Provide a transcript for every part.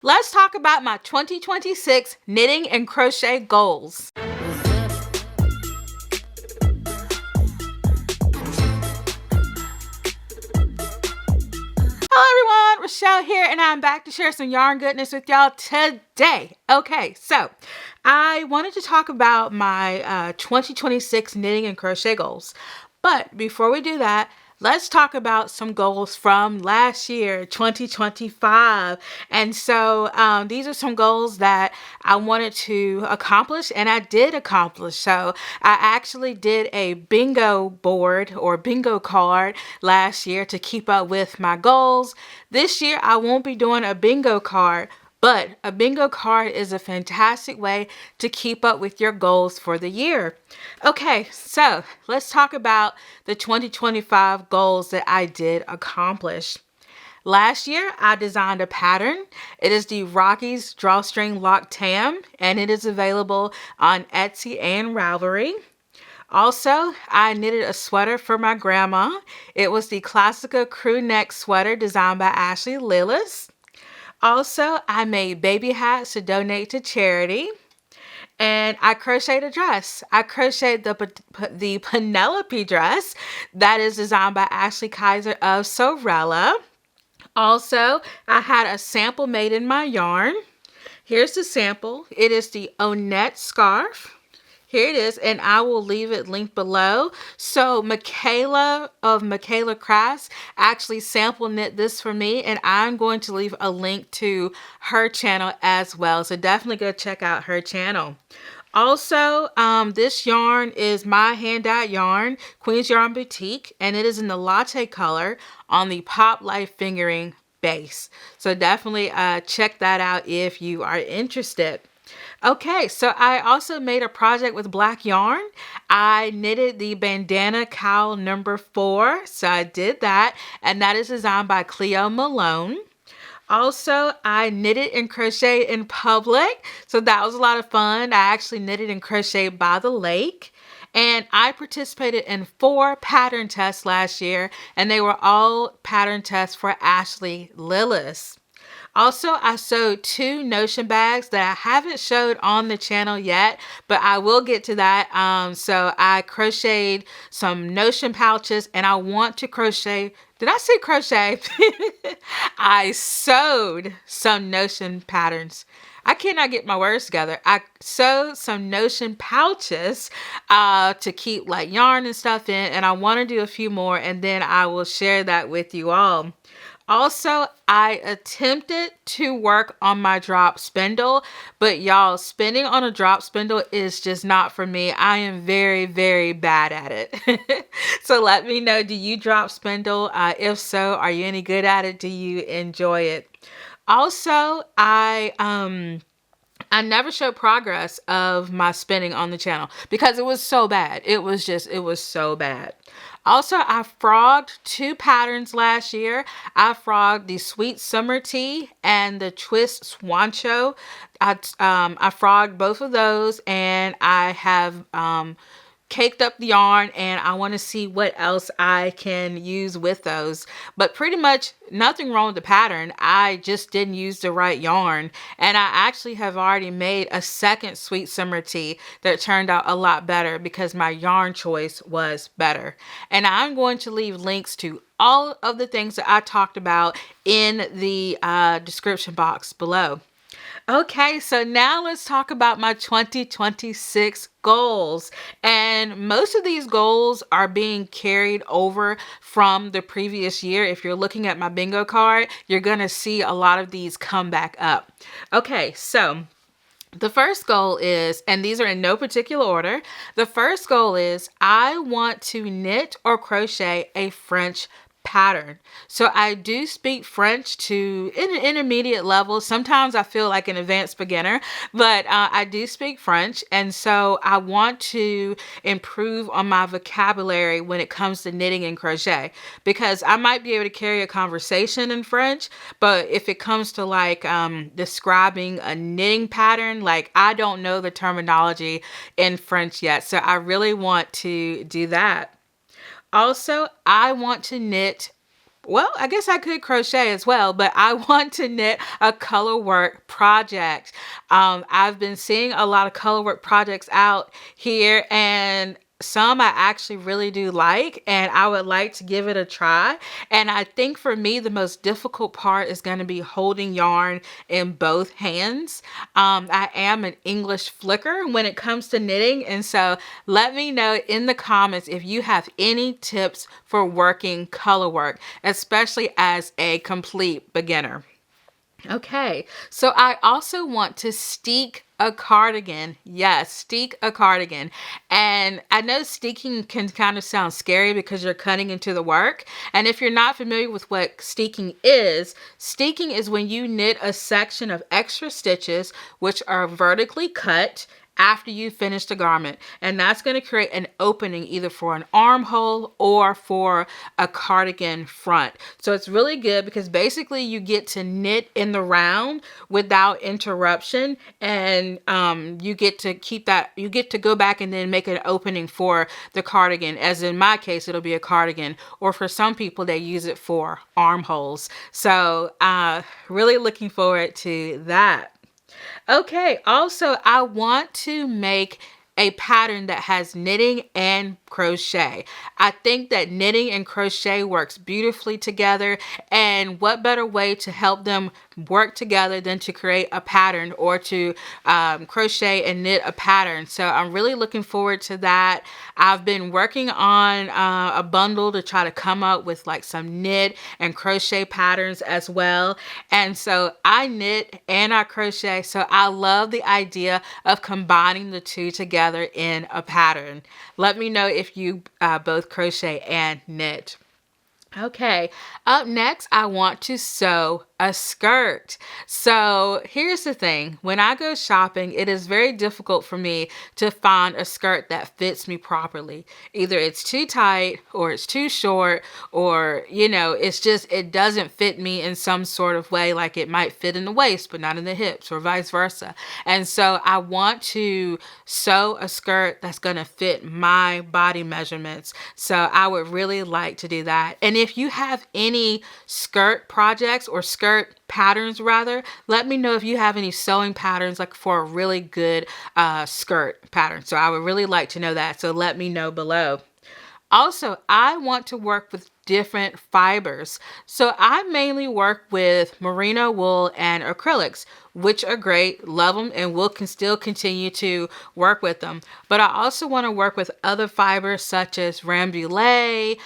Let's talk about my 2026 knitting and crochet goals. Hello everyone, Rochelle here, and I'm back to share some yarn goodness with y'all today. Okay, so I wanted to talk about my 2026 knitting and crochet goals. But before we do that, let's talk about some goals from last year, 2025. And so these are some goals that I wanted to accomplish, and I did accomplish. So I actually did a bingo board or bingo card last year to keep up with my goals. This year, I won't be doing a bingo card, but a bingo card is a fantastic way to keep up with your goals for the year. Okay, so let's talk about the 2025 goals that I did accomplish. Last year, I designed a pattern. It is the Rocky's Drawstring Loc Tam, and it is available on Etsy and Ravelry. Also, I knitted a sweater for my grandma. It was the Classica crew neck sweater designed by Ashley Lillis. Also, I made baby hats to donate to charity. And I crocheted a dress. I crocheted the Penelope dress that is designed by Ashley Kaiser of Sorella. Also, I had a sample made in my yarn. Here's the sample. It is the Onete Scarf. Here it is, and I will leave it linked below. So Michaela of Michaela Crafts actually sample knit this for me, and I'm going to leave a link to her channel as well. So definitely go check out her channel. Also, this yarn is my hand-dyed yarn, QueensYarnBoutique, and it is in the latte color on the Pop Life fingering base. So definitely check that out if you are interested. Okay, so I also made a project with black yarn. I knitted the bandana cowl number 4, so I did that, and that is designed by Cleo Malone. Also, I knitted and crocheted in public, so that was a lot of fun. I actually knitted and crocheted by the lake. And I participated in 4 pattern tests last year, and they were all pattern tests for Ashley Lillis. Also, I sewed 2 Notion bags that I haven't showed on the channel yet, but I will get to that. So I crocheted some Notion pouches, and I want to crochet. Did I say crochet? I sewed some Notion patterns. I cannot get my words together. I sewed some Notion pouches to keep like yarn and stuff in, and I want to do a few more, and then I will share that with you all. Also, I attempted to work on my drop spindle, but y'all, spinning on a drop spindle is just not for me. I am very, very bad at it. So let me know, do you drop spindle? If so, are you any good at it? Do you enjoy it? Also, I never showed progress of my spinning on the channel because it was so bad. It was so bad. Also, I frogged 2 patterns last year. I frogged the Sweet Summer Tea and the Twist Swancho. I frogged both of those, and I have caked up the yarn, and I want to see what else I can use with those. But pretty much nothing wrong with the pattern. I just didn't use the right yarn, and I actually have already made a second Sweet Summer Tea that turned out a lot better because my yarn choice was better. And I'm going to leave links to all of the things that I talked about in the description box below. Okay, so now let's talk about my 2026 goals. And most of these goals are being carried over from the previous year. If you're looking at my bingo card, you're going to see a lot of these come back up. Okay, so the first goal is, and these are in no particular order, the first goal is I want to knit or crochet a French pattern. So I do speak French to an intermediate level. Sometimes I feel like an advanced beginner, but I do speak French. And so I want to improve on my vocabulary when it comes to knitting and crochet, because I might be able to carry a conversation in French, but if it comes to like describing a knitting pattern, like I don't know the terminology in French yet. So I really want to do that. Also, I want to knit well, I guess I could crochet as well, but I want to knit a color work project. I've been seeing a lot of color work projects out here, and some I actually really do like, and I would like to give it a try. And I think for me, the most difficult part is going to be holding yarn in both hands. I am an English flicker when it comes to knitting, and so let me know in the comments if you have any tips for working color work, especially as a complete beginner. Okay, so I also want to steek a cardigan. Yes, steek a cardigan. And I know steeking can kind of sound scary because you're cutting into the work. And if you're not familiar with what steeking is when you knit a section of extra stitches which are vertically cut after you finish the garment, and that's going to create an opening either for an armhole or for a cardigan front. So it's really good because basically you get to knit in the round without interruption, and you get to keep that, you get to go back and then make an opening for the cardigan, as in my case it'll be a cardigan, or for some people they use it for armholes. So really looking forward to that. Okay, also I want to make a pattern that has knitting and crochet. I think that knitting and crochet works beautifully together, and what better way to help them work together than to create a pattern, or to crochet and knit a pattern. So I'm really looking forward to that. I've been working on a bundle to try to come up with like some knit and crochet patterns as well. And so I knit and I crochet, so I love the idea of combining the two together in a pattern. Let me know if you both crochet and knit. Okay, up next, I want to sew a skirt. So here's the thing. When I go shopping, it is very difficult for me to find a skirt that fits me properly. Either it's too tight or it's too short, or, it's just, it doesn't fit me in some sort of way. Like it might fit in the waist, but not in the hips, or vice versa. And so I want to sew a skirt that's going to fit my body measurements. So I would really like to do that. And if you have any skirt projects or skirt patterns rather, let me know if you have any sewing patterns like for a really good skirt pattern. So I would really like to know that. So let me know below. Also, I want to work with different fibers. So I mainly work with merino wool and acrylics, which are great, love them, and can still continue to work with them. But I also want to work with other fibers such as rambouillet,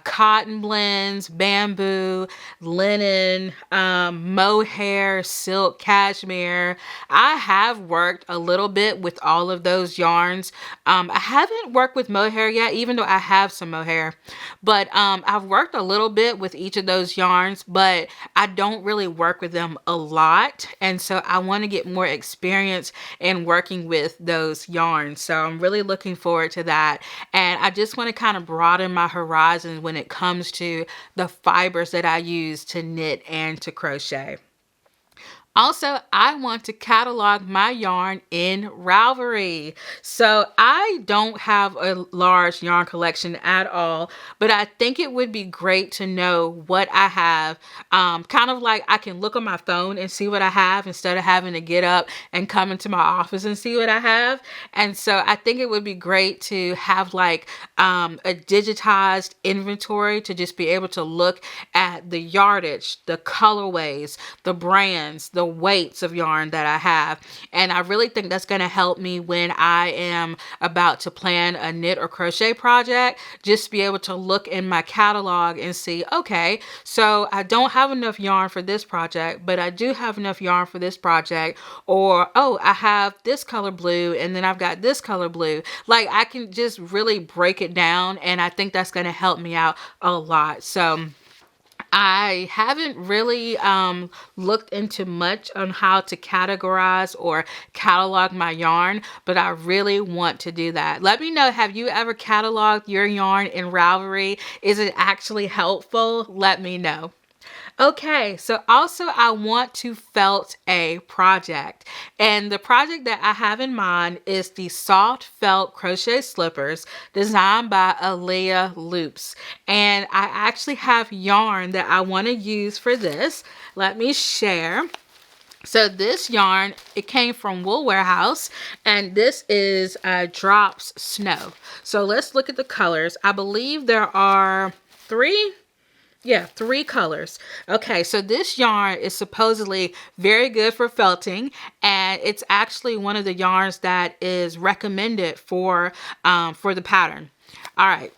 cotton blends, bamboo, linen, mohair, silk, cashmere. I have worked a little bit with all of those yarns. I haven't worked with mohair yet, even though I have some mohair. But I've worked a little bit with each of those yarns, but I don't really work with them a lot. And so I want to get more experience in working with those yarns. So I'm really looking forward to that. And I just want to kind of broaden my horizons when it comes to the fibers that I use to knit and to crochet. Also, I want to catalog my yarn in Ravelry. So I don't have a large yarn collection at all, but I think it would be great to know what I have. Kind of like I can look on my phone and see what I have instead of having to get up and come into my office and see what I have. And so I think it would be great to have like a digitized inventory to just be able to look at the yardage, the colorways, the brands, the weights of yarn that I have. And I really think that's going to help me when I am about to plan a knit or crochet project, just be able to look in my catalog and see, okay, so I don't have enough yarn for this project, but I do have enough yarn for this project. Or, oh, I have this color blue and then I've got this color blue. Like I can just really break it down, and I think that's going to help me out a lot. So I haven't really looked into much on how to categorize or catalog my yarn, but I really want to do that. Let me know, have you ever cataloged your yarn in Ravelry? Is it actually helpful? Let me know. Okay, so also I want to felt a project, and the project that I have in mind is the soft felt crochet slippers designed by Aaliyah Loops. And I actually have yarn that I want to use for this. Let me share. So this yarn, it came from Wool Warehouse, and this is Drops Snow. So let's look at the colors. I believe there are three colors. Okay, so this yarn is supposedly very good for felting, and it's actually one of the yarns that is recommended for the pattern. All right.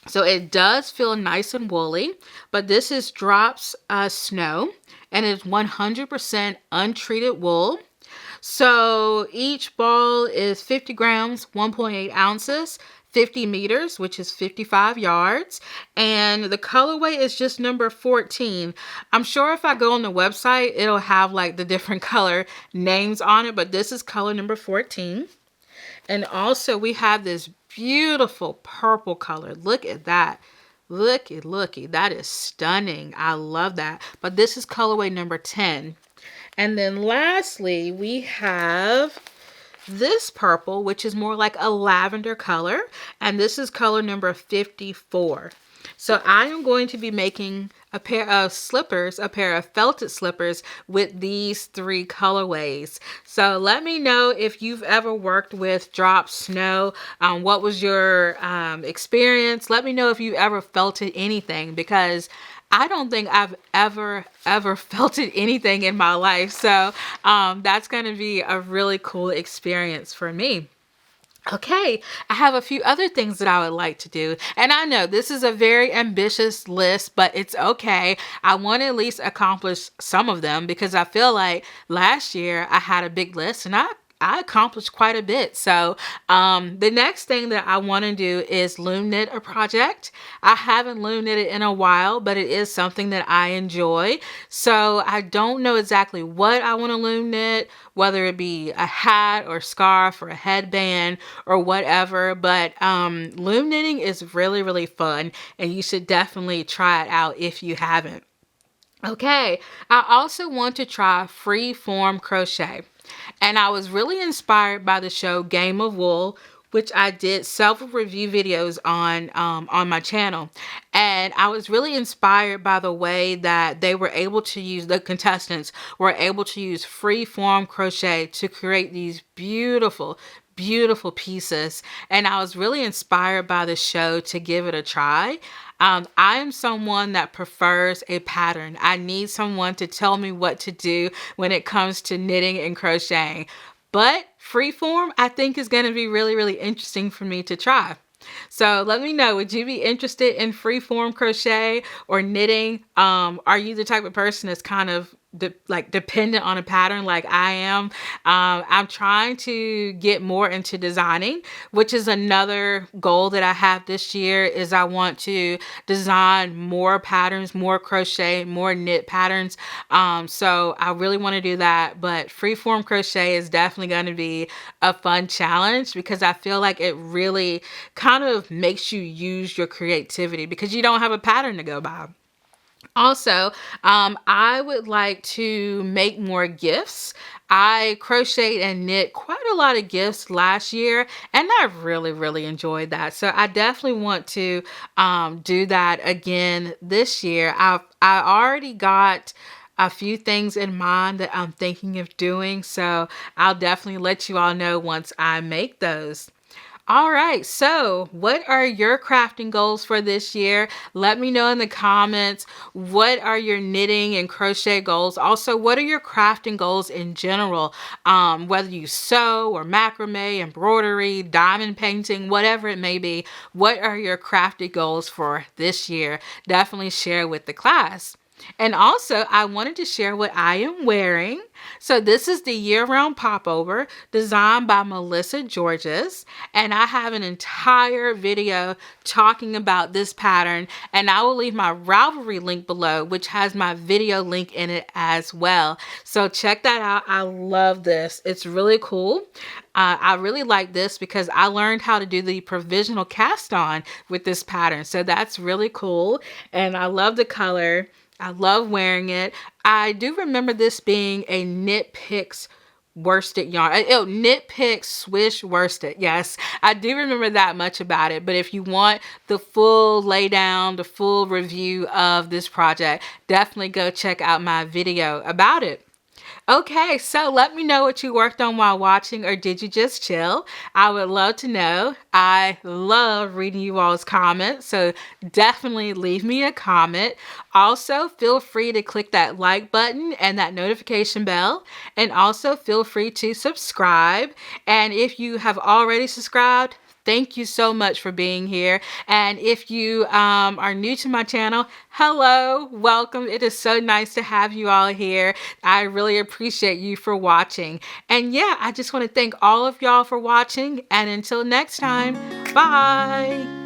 So it does feel nice and woolly, but this is Drops Snow, and it's 100% untreated wool. So each ball is 50 grams, 1.8 ounces, 50 meters, which is 55 yards. And the colorway is just number 14. I'm sure if I go on the website, it'll have like the different color names on it, but this is color number 14. And also we have this beautiful purple color. Look at that. Looky. That is stunning. I love that. But this is colorway number 10. And then lastly, we have this purple, which is more like a lavender color. And this is color number 54. So I am going to be making a pair of slippers, a pair of felted slippers with these three colorways. So let me know if you've ever worked with Drop Snow. What was your experience? Let me know if you ever felted anything, because I don't think I've ever felted anything in my life. So that's going to be a really cool experience for me. Okay, I have a few other things that I would like to do. And I know this is a very ambitious list, but it's okay. I want to at least accomplish some of them, because I feel like last year I had a big list and I accomplished quite a bit. So the next thing that I want to do is loom knit a project. I haven't loom knitted in a while, but it is something that I enjoy. So I don't know exactly what I want to loom knit, whether it be a hat or scarf or a headband or whatever. But loom knitting is really, really fun, and you should definitely try it out if you haven't. Okay, I also want to try free form crochet. And I was really inspired by the show Game of Wool, which I did several review videos on my channel. And I was really inspired by the way that they were able to use, the contestants were able to use free form crochet to create these beautiful pieces. And I was really inspired by the show to give it a try. I am someone that prefers a pattern. I need someone to tell me what to do when it comes to knitting and crocheting. But freeform, I think, is going to be really, really interesting for me to try. So let me know, would you be interested in freeform crochet or knitting? Are you the type of person that's kind of dependent on a pattern like I am? I'm trying to get more into designing, which is another goal that I have this year. Is I want to design more patterns, more crochet, more knit patterns. So I really want to do that, but freeform crochet is definitely going to be a fun challenge, because I feel like it really kind of makes you use your creativity because you don't have a pattern to go by. Also, I would like to make more gifts. I crocheted and knit quite a lot of gifts last year, and I really, really enjoyed that. So I definitely want to do that again this year. I already got a few things in mind that I'm thinking of doing, so I'll definitely let you all know once I make those. All right, so what are your crafting goals for this year? Let me know in the comments. What are your knitting and crochet goals? Also, what are your crafting goals in general? Whether you sew or macrame, embroidery, diamond painting, whatever it may be, what are your crafting goals for this year? Definitely share with the class. And also, I wanted to share what I am wearing. So this is the year-round popover designed by Melissa Georges. And I have an entire video talking about this pattern. And I will leave my Ravelry link below, which has my video link in it as well. So check that out. I love this. It's really cool. I really like this because I learned how to do the provisional cast on with this pattern. So that's really cool. And I love the color. I love wearing it. I do remember this being a Knit Picks worsted yarn. Oh, Knit Picks Swish worsted. Yes, I do remember that much about it. But if you want the full laydown, the full review of this project, definitely go check out my video about it. Okay, so let me know what you worked on while watching, or did you just chill? I would love to know. I love reading you all's comments, so definitely leave me a comment. Also, feel free to click that like button and that notification bell, and also feel free to subscribe. And if you have already subscribed, thank you so much for being here. And if you are new to my channel, hello, welcome. It is so nice to have you all here. I really appreciate you for watching. And yeah, I just want to thank all of y'all for watching. And until next time, bye.